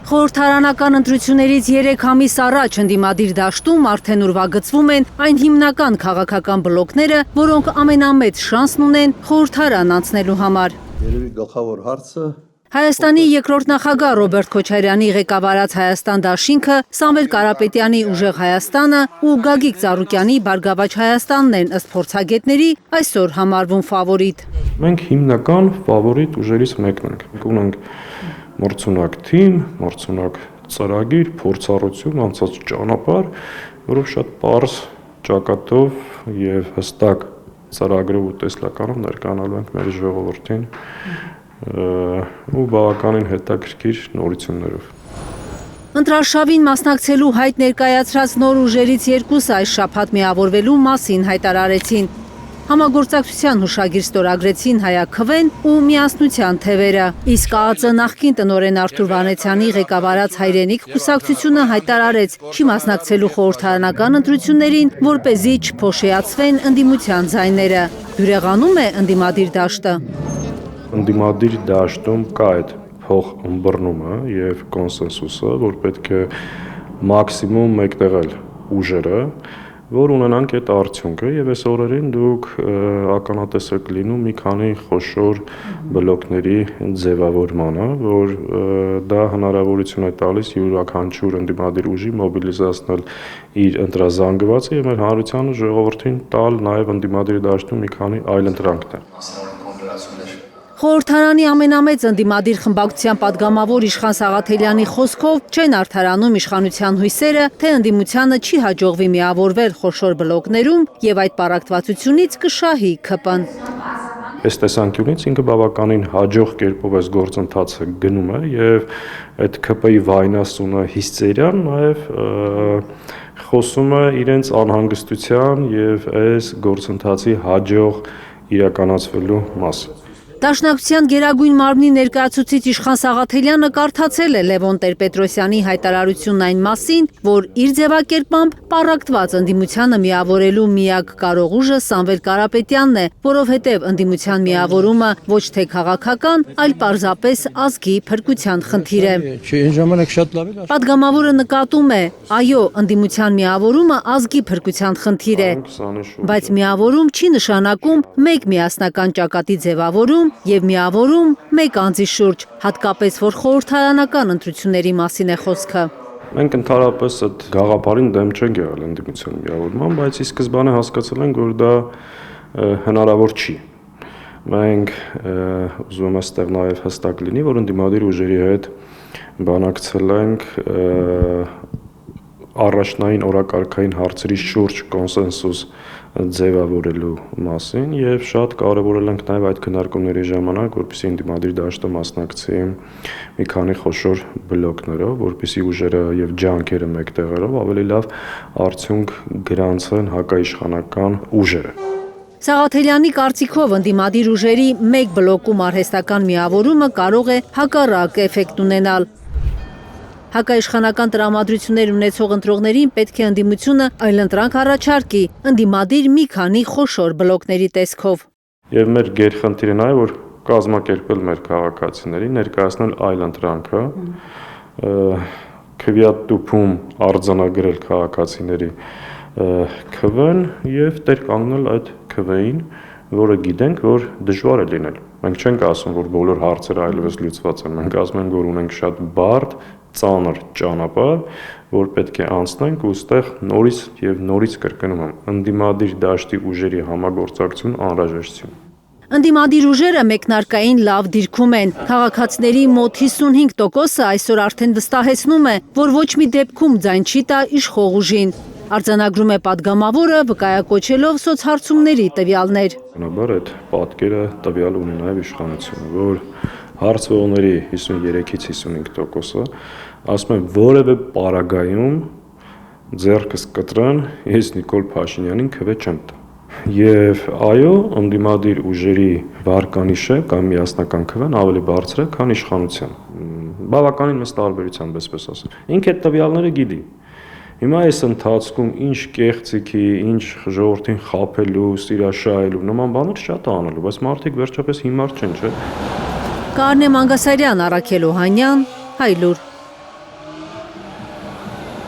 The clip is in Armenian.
Խորհրդարանական ընտրություններից 3 ամիս առաջ ընդդիմադիր դաշտում արդեն ուրվագծվում են այն հիմնական քաղաքական բլոկները, որոնք ամենամեծ շանսն ունեն խորհրդարան անցնելու համար։ Երևի գլխավոր հարցը Հայաստանի երկրորդ նախագահ Ռոբերտ Քոչարյանի ղեկավարած Հայաստան դաշինքը, Սամվել Կարապետյանի Ուժեղ Հայաստանը ու Գագիկ Ծառուկյանի Բարգավաճ Հայաստանն են ըստ փորձագետների այսօր համարվում ֆավորիտ։ Մենք հիմնական ֆավորիտ ուժերից մեկն ենք։ Ունենք մրցունակ թիմ, մրցունակ ծրագիր, փորձառություն, անցած ճանապարհ, որով շատ պարզ ճակատով եւ հստակ ծրագրով ու տեսլականով ներկայանալու ենք մեր ժողովրդին ու բավականին հետաքրքիր նորություններով։ Ընտրարշավին մասնակցելու հայտ ներկայացրած նոր ուժերից երկուսը այս շաբաթ միավորվելու մասին հայտարարեցին։ Համագործակցության հուշագիր ստորագրեցին Հայաքվեն ու Միասնության թևերը, իսկ ԱԱԾ նախկին տնօրեն Արթուր Վանեցյանի ղեկավարած Հայրենիք կուսակցությունը հայտարարեց չի մասնակցելու խորհրդարանական ընտրություններին, որպեսզի չփոշիացվեն ընդդիմության ձայները։ Բյուրեղանում է ընդդիմադիր դաշտը։ Ընդդիմադիր դաշտում կա այդ փոխըմբռնումը եւ կոնսենսուսը, որ պետք է մաքսիմում մեկտեղել ուժերը, որ ունենանք այդ արդյունքը եւ այս օրերին դուք ականատես եք լինում մի քանի խոշոր բլոկների ձևավորմանը, որ դա հնարավորություն է տալիս յուրաքանչյուր ընդդիմադիր ուժի մոբիլիզացնել իր ընտրազանգվածը եւ մեր հանրությանը ժողովրդին տալ նաեւ ընդդիմադիր դաշտում մի քանի այլ ընտրանքներ։ Խորհրդարանի ամենամեծ ընդդիմադիր խմբակցության падգամավոր Իշխան Սաղաթելյանի խոսքով չեն արդարանում իշխանության հույսերը, թե ընդդիմությանը չի հաջողվի միավորվել խոշոր բլոկներում եւ այդ պարակտվածությունից կշահի ՔՊ-ն։ Այս տեսանկյունից ինքը բավականին հաջող կերպով այս գործընթացը գնում է եւ այդ ՔՊ-ի վայնասունը հիստերիան նաեւ խոսում է իրենց անհանգստության եւ այս գործընթացի հաջող իրականացվելու մասին։ Դաշնակցության գերագույն մարմնի ներկայացուցիչ Իշխան Սաղաթելյանը կարդացել է Լևոն Տեր-Պետրոսյանի հայտարարությունն այն մասին, որ իր ձևակերպմամբ պառակտված ընդդիմությանը միավորելու միակ կարող ուժը Սամվել Կարապետյանն է, որովհետև ընդդիմության միավորումը ոչ թե քաղաքական, այլ պարզապես ազգի փրկության խնդիր է։ Պատգամավորը նկատում է, այո, ընդդիմության միավորումը ազգի փրկության խնդիր է, բայց միավորում չի նշանակում մեկ միասնական ճակատի ձևավորում եւ միավորում մեկ անձի շուրջ, հատկապես որ խորհրդարանական ընտրությունների մասին է խոսքը։ Մենք ընդհանրապես այդ գաղափարին դեմ չենք եղել ընդդիմության միավորման, բայց ի սկզբանե հասկացել ենք, որ դա հնարավոր չի։ Մենք ուզում եմ այստեղ նաեւ հստակ լինի, որ ընդդիմադիր ուժերի հետ բանակցել ենք առաջնային օրակարգային հարցերի շուրջ կոնսենսուս ձևավորելու մասին եւ շատ կարեւորել ենք նաեւ այդ քննարկումների ժամանակ, որպեսզի ընդդիմադիր դաշտը մասնակցի մի քանի խոշոր բլոկներով, որպեսզի ուժերը եւ ջանքերը մեկտեղելով ավելի լավ արդյունք գրանցեն հակաիշխանական ուժերը։ Սաղաթելյանի կարծիքով ընդդիմադիր ուժերի մեկ բլոկում արհեստական միավորումը կարող է հակառակ էֆեկտ ունենալ։ Հակաիշխանական տրամադրություններ ունեցող ընտրողներին պետք է ընդդիմությունը այլընտրանք առաջարկի, ընդդիմադիր մի քանի խոշոր բլոկների տեսքով։ Եվ մեր գերխնդիրը նա է, որ կազմակերպել մեր քաղաքացիներին, ներկայացնել այլընտրանքը, քվեատուփում արձանագրել քաղաքացիների ՔՎ-ն եւ տեր կանգնել այդ ՔՎ-ին, որը գիտենք, որ դժվար է լինել։ Մենք չենք ասում, որ բոլոր հարցերը այլևս լուծված են, մենք ասում ենք, որ ունենք շատ բարդ, ծանր ճանապարհ, որ պետք է անցնենք ու ստեղ նորից եւ նորից կրկնում եմ, ընդդիմադիր դաշտի ուժերի համագործակցություն անհրաժեշտություն։ Ընդդիմադիր ուժերը մեկնարկային լավ դիրքում են։ Քաղաքացիների մոտ 55%-ը այսօր արդեն վստահեցնում է, որ ոչ մի դեպքում ձայն չի տա իշխող ուժին։ Արձանագրում է падգամավորը, վկայակոչելով սոցհարցումների տվյալներ։ Բնաբար այդ պատկերը տվյալ ունի նաև իշխանությունը, որ հարցվողների 53-ից 55%-ը ասում են որևէ պարագայում ձեռքս կտրան, ես Նիկոլ Փաշինյանին քվե չեմ տա։ Եվ այո, ընդդիմադիր ուժերի վարկանիշը կամ միասնական քվեն ավելի բարձր է, քան իշխանության։ Բավականին մեծ տարբերությամբ, այսպես ասեմ։ Ինքը այդ տվյալները գիտի։ Հիմա այս ընթացքում ինչ կեղծիքի, ինչ ժողովրդին խաբելու, սիրաշահելու նման բաներ շատ է անելու, բայց մարդիկ վերջապես հիմար չեն, չէ՞։ Կարնե Մանգասարյան, Առաքել Օհանյան, Հայլուր։